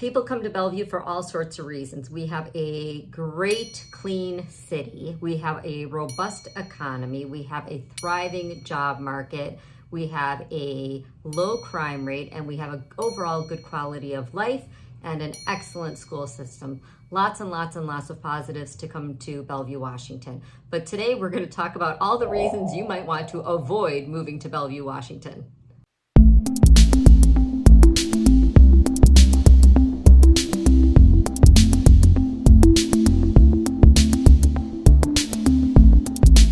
People come to Bellevue for all sorts of reasons. We have a great, clean city. We have a robust economy. We have a thriving job market. We have a low crime rate, and we have an overall good quality of life and an excellent school system. Lots and lots and lots of positives to come to Bellevue, Washington. But today we're going to talk about all the reasons you might want to avoid moving to Bellevue, Washington.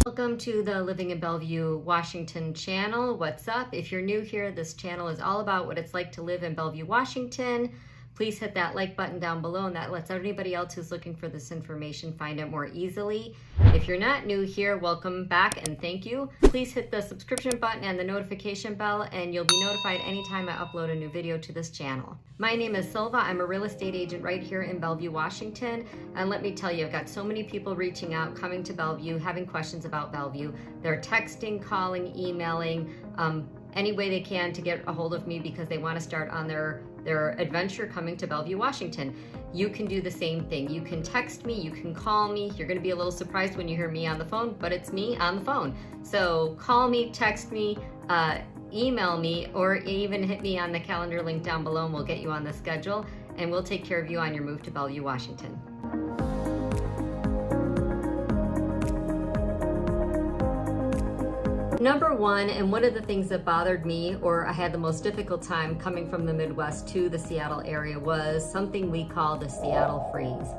Welcome to the Living in Bellevue, Washington channel. What's up? If you're new here, this channel is all about what it's like to live in Bellevue, Washington. Please hit that like button down below, and that lets anybody else who's looking for this information find it more easily. If you're not new here, welcome back and thank you. Please hit the subscription button and the notification bell, and you'll be notified anytime I upload a new video to this channel. My name is Silva. I'm a real estate agent right here in Bellevue, Washington. And let me tell you, I've got so many people reaching out, coming to Bellevue, having questions about Bellevue. They're texting, calling, emailing, any way they can to get a hold of me because they want to start on their adventure coming to Bellevue, Washington. You can do the same thing. You can text me, you can call me. You're going to be a little surprised when you hear me on the phone, but it's me on the phone. So call me, text me, email me, or even hit me on the calendar link down below and we'll get you on the schedule and we'll take care of you on your move to Bellevue, Washington. Number one, and one of the things that bothered me, or I had the most difficult time coming from the Midwest to the Seattle area, was something we call the Seattle freeze.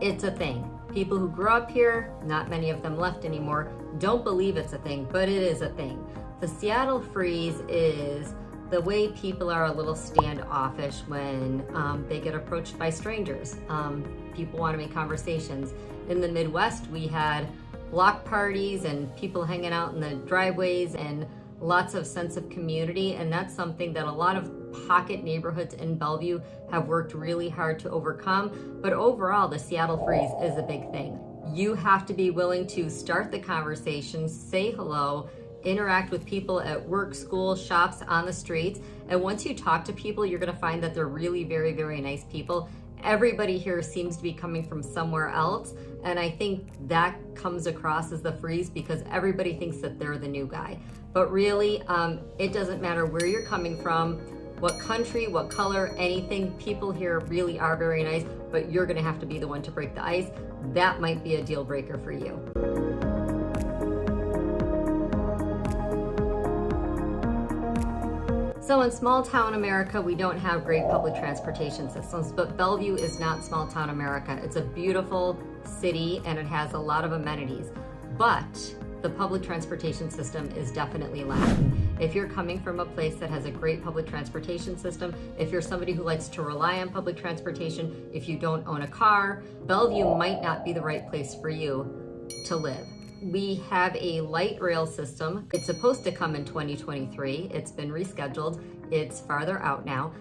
It's a thing. People who grew up here, not many of them left anymore, don't believe it's a thing, but it is a thing. The Seattle freeze is the way people are a little standoffish when they get approached by strangers. People want to make conversations. In the Midwest, we had block parties and people hanging out in the driveways and lots of sense of community, and that's something that a lot of pocket neighborhoods in Bellevue have worked really hard to overcome. But overall, the Seattle freeze is a big thing. You have to be willing to start the conversation, say hello, interact with people at work, school, shops, on the streets, and once you talk to people, you're going to find that they're really very, very nice people. Everybody here seems to be coming from somewhere else, and I think that comes across as the freeze because everybody thinks that they're the new guy. But really, it doesn't matter where you're coming from, what country, what color, anything. People here really are very nice, but you're gonna have to be the one to break the ice. That might be a deal breaker for you. So in small town America, we don't have great public transportation systems, but Bellevue is not small town America. It's a beautiful city and it has a lot of amenities, but the public transportation system is definitely lacking. If you're coming from a place that has a great public transportation system, if you're somebody who likes to rely on public transportation, if you don't own a car, Bellevue might not be the right place for you to live. We have a light rail system. It's supposed to come in 2023. It's been rescheduled. It's farther out now.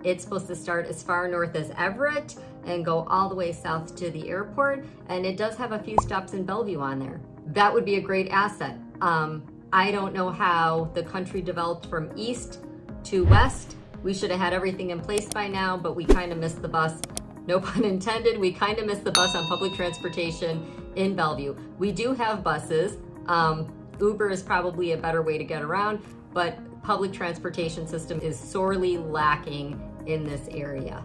It's supposed to start as far north as Everett and go all the way south to the airport. And it does have a few stops in Bellevue on there. That would be a great asset. I don't know how the country developed from east to west. We should have had everything in place by now, but we kind of missed the bus. No pun intended, we kind of missed the bus on public transportation in Bellevue. We do have buses. Uber is probably a better way to get around, but public transportation system is sorely lacking in this area.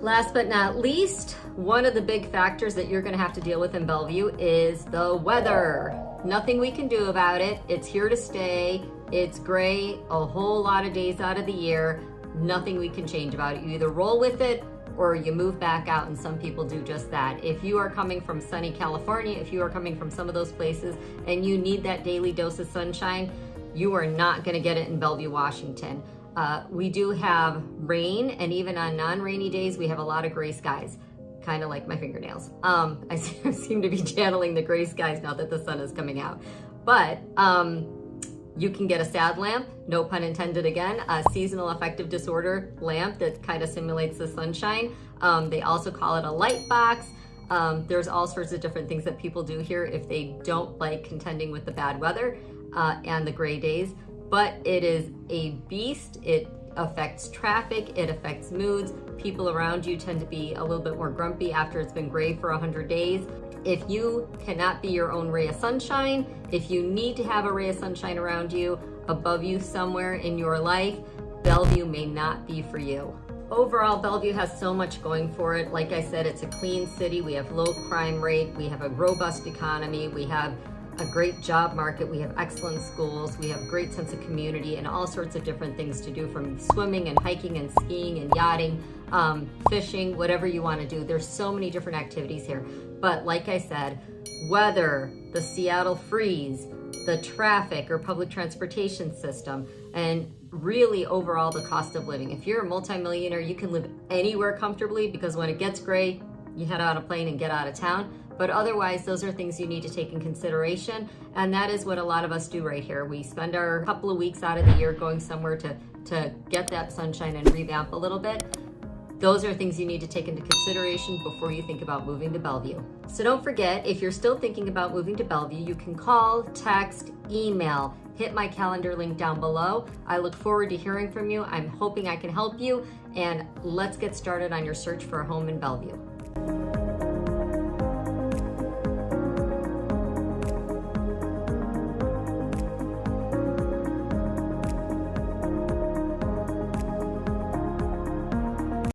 Last but not least, one of the big factors that you're gonna have to deal with in Bellevue is the weather. Nothing we can do about it. It's here to stay. It's gray a whole lot of days out of the year. Nothing we can change about it. You either roll with it or you move back out, and some people do just that. If you are coming from sunny California, if you are coming from some of those places and you need that daily dose of sunshine, you are not gonna get it in Bellevue, Washington. We do have rain, and even on non-rainy days, we have a lot of gray skies, kind of like my fingernails. I seem to be channeling the gray skies now that the sun is coming out. But you can get a SAD lamp, no pun intended again, a seasonal affective disorder lamp that kind of simulates the sunshine. They also call it a light box. There's all sorts of different things that people do here if they don't like contending with the bad weather. and the gray days, but it is a beast. It affects traffic, it affects moods. People around you tend to be a little bit more grumpy after it's been gray for 100 days. If you cannot be your own ray of sunshine, if you need to have a ray of sunshine around you, above you somewhere in your life, Bellevue may not be for you. Overall, Bellevue has so much going for it. Like I said, it's a clean city. We have low crime rate. We have a robust economy. We have a great job market. We have excellent schools. We have a great sense of community and all sorts of different things to do, from swimming and hiking and skiing and yachting, fishing, whatever you want to do. There's so many different activities here. But like I said, weather, the Seattle freeze, the traffic or public transportation system, and really overall the cost of living. If you're a multimillionaire, you can live anywhere comfortably, because when it gets gray, you head on a plane and get out of town. But otherwise, those are things you need to take in consideration. And that is what a lot of us do right here. We spend our couple of weeks out of the year going somewhere to get that sunshine and revamp a little bit. Those are things you need to take into consideration before you think about moving to Bellevue. So don't forget, if you're still thinking about moving to Bellevue, you can call, text, email, hit my calendar link down below. I look forward to hearing from you. I'm hoping I can help you, and let's get started on your search for a home in Bellevue.